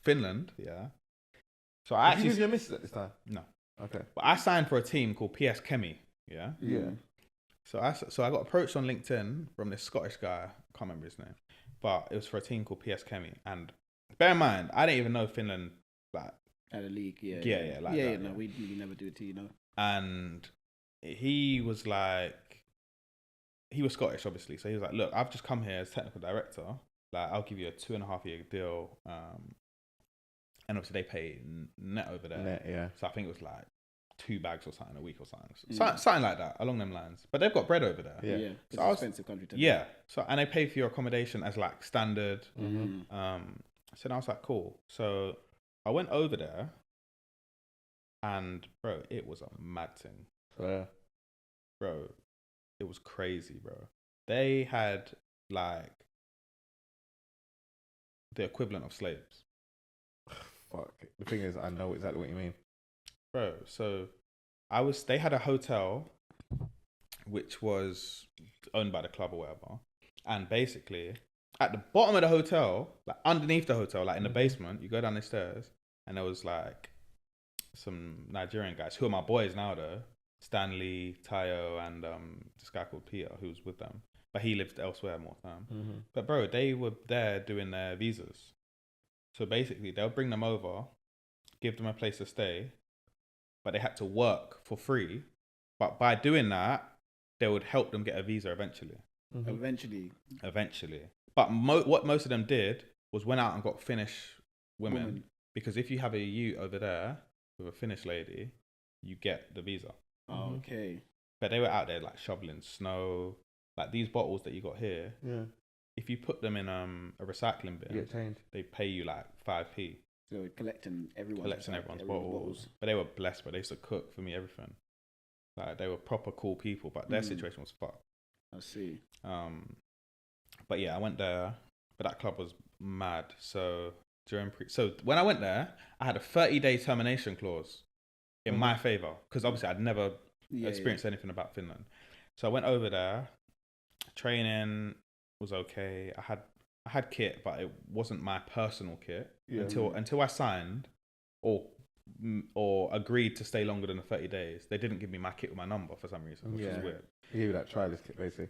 Finland, yeah. So I Did you actually with your missus at this time? no, Okay. but I signed for a team called PS Chemi, yeah. Yeah. So I got approached on LinkedIn from this Scottish guy. I can't remember his name, but it was for a team called PS Chemi. And bear in mind, I didn't even know Finland like At a league, no, we never do it, And he was Scottish, obviously. So he was like, look, I've just come here as technical director. Like, I'll give you a 2.5-year deal. And obviously they pay net over there. Net, yeah. So I think it was like 2 bags or something a week or something. Something like that, along them lines. But they've got bread over there. Yeah. It's So an expensive country to yeah. So, and they pay for your accommodation as like standard. Mm-hmm. So I was like, cool. So I went over there and bro, it was a mad thing. Yeah. Bro, it was crazy, bro. They had like the equivalent of slaves. Fuck. The thing is, I know exactly what you mean. Bro, so they had a hotel which was owned by the club or whatever. And basically, at the bottom of the hotel, like underneath the hotel, like in the basement, you go down the stairs, and there was like some Nigerian guys who are my boys now though. Stanley, Tayo, and this guy called Peter who was with them. But he lived elsewhere more time. Mm-hmm. But bro, they were there doing their visas. So basically, they'll bring them over, give them a place to stay, but they had to work for free. But by doing that, they would help them get a visa eventually. Mm-hmm. Eventually. But what most of them did was went out and got Finnish women. Because if you have a ute over there with a Finnish lady, you get the visa. Oh, okay. But they were out there like shoveling snow. Like these bottles that you got here, Yeah. if you put them in a recycling bin, You get changed. they pay you like 5p. So collecting everyone's bottles. But they were blessed, but they used to cook for me, everything. Like they were proper cool people, but their situation was fucked. I see. But yeah, I went there, but that club was mad. So when I went there, I had a 30-day termination clause in my favor because obviously I'd never experienced anything about Finland. So I went over there. Training was okay. I had kit, but it wasn't my personal kit until I signed or agreed to stay longer than the 30 days. They didn't give me my kit with my number for some reason, which was weird. They gave you that trialist kit, basically.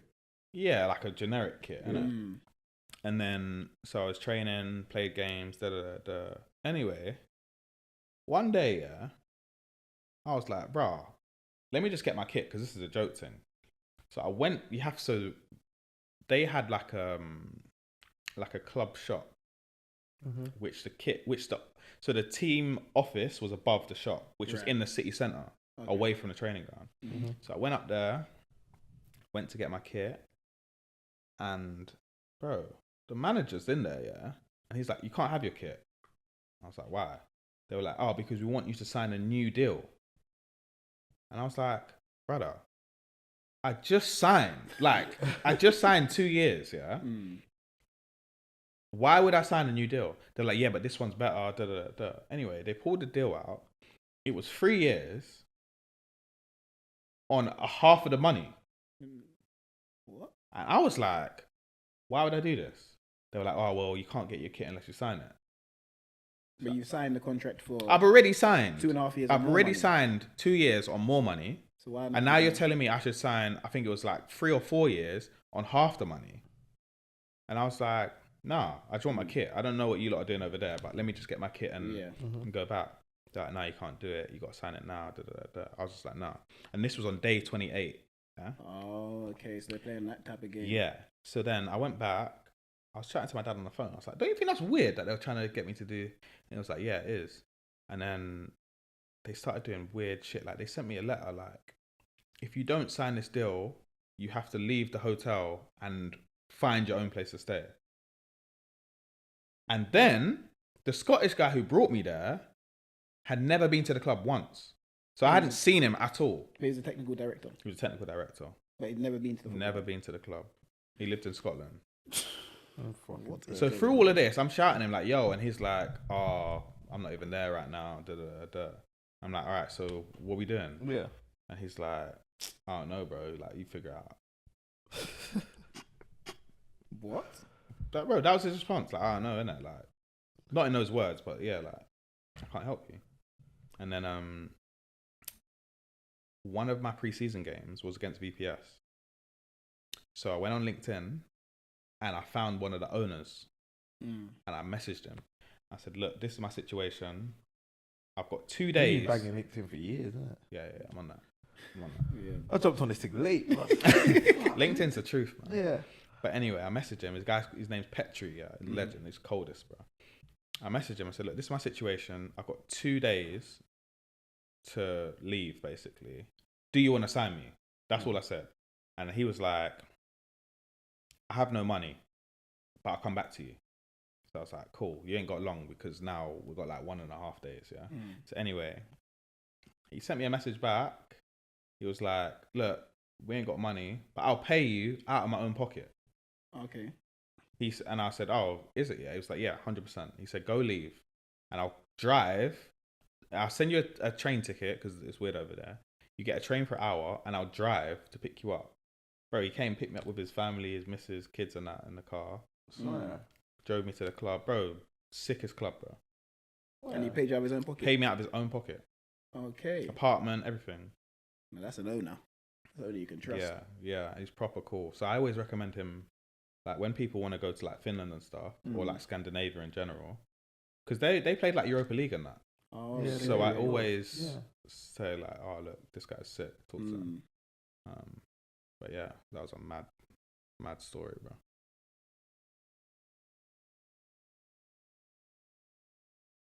Yeah, like a generic kit. And then so I was training, played games, Anyway, one day, I was like, bruh, let me just get my kit because this is a joke thing. So I went. They had like a club shop, so the team office was above the shop, which was in the city centre, away from the training ground. Mm-hmm. So I went up there, went to get my kit, and bro, the manager's in there, and he's like, "You can't have your kit." I was like, "Why?" They were like, "Oh, because we want you to sign a new deal." And I was like, "Brother, I just signed 2 years, yeah? Why would I sign a new deal?" They're like, "Yeah, but this one's better, Anyway, they pulled the deal out. It was 3 years on a half of the money. What? And I was like, why would I do this? They were like, "Oh, well, you can't get your kit unless you sign it." But you signed the contract for... I've already signed. 2.5 years. I've already signed 2 years on more money. So why? And now you're telling me I should sign, I think it was like 3 or 4 years on half the money. And I was like, nah, I just want my kit. I don't know what you lot are doing over there, but let me just get my kit and go back. They're like, "No, you can't do it. You got to sign it now." I was just like, nah. And this was on day 28. Yeah? Oh, okay. So they're playing that type of game. Yeah. So then I went back. I was chatting to my dad on the phone. I was like, "Don't you think that's weird that they were trying to get me to do..." And it was like, "Yeah, it is." And then they started doing weird shit. Like they sent me a letter like, "If you don't sign this deal, you have to leave the hotel and find your own place to stay." And then the Scottish guy who brought me there had never been to the club once. So I hadn't seen him at all. He's the technical director. He was a technical director. But he'd never been to the club. Never been to the club. He lived in Scotland. So through all of this, I'm shouting him like, "Yo," and he's like, "Oh, I'm not even there right now." I'm like, "All right, so what we doing?" Yeah. And he's like, "I don't know, bro. Like, you figure it out." What? Bro, that was his response. Like, "I don't know, innit?" Like, Not in those words, but yeah, like I can't help you. And then one of my preseason games was against VPS. So I went on LinkedIn and I found one of the owners and I messaged him. I said, look, this is my situation. I've got 2 days. You've been banging LinkedIn for years, isn't it? Yeah, I'm on that. Yeah. I jumped on this thing late. LinkedIn's the truth, man. Yeah. But anyway, I messaged him. His name's Petri, yeah, legend. He's coldest, bro. I messaged him. I said, look, this is my situation. I've got 2 days to leave, basically. Do you want to sign me? That's all I said. And he was like, I have no money, but I'll come back to you. So I was like, cool. You ain't got long because now we've got like 1.5 days, yeah? So anyway, he sent me a message back. He was like, look, we ain't got money, but I'll pay you out of my own pocket. Okay. And I said, oh, is it? Yeah. He was like, yeah, 100%. He said, go leave and I'll drive. I'll send you a train ticket because it's weird over there. You get a train for an hour and I'll drive to pick you up. Bro, he came, picked me up with his family, his missus, kids and that in the car. Drove me to the club. Bro, sickest club, bro. And he paid you out of his own pocket? Paid me out of his own pocket. Okay. Apartment, everything. Well, that's an owner. That's owner you can trust. Yeah. He's proper cool. So I always recommend him, like when people want to go to like Finland and stuff, or like Scandinavia in general, because they played like Europa League and that. Oh, yeah, so I always say like, oh look, this guy's sick. Talk to him. But yeah, that was a mad story, bro.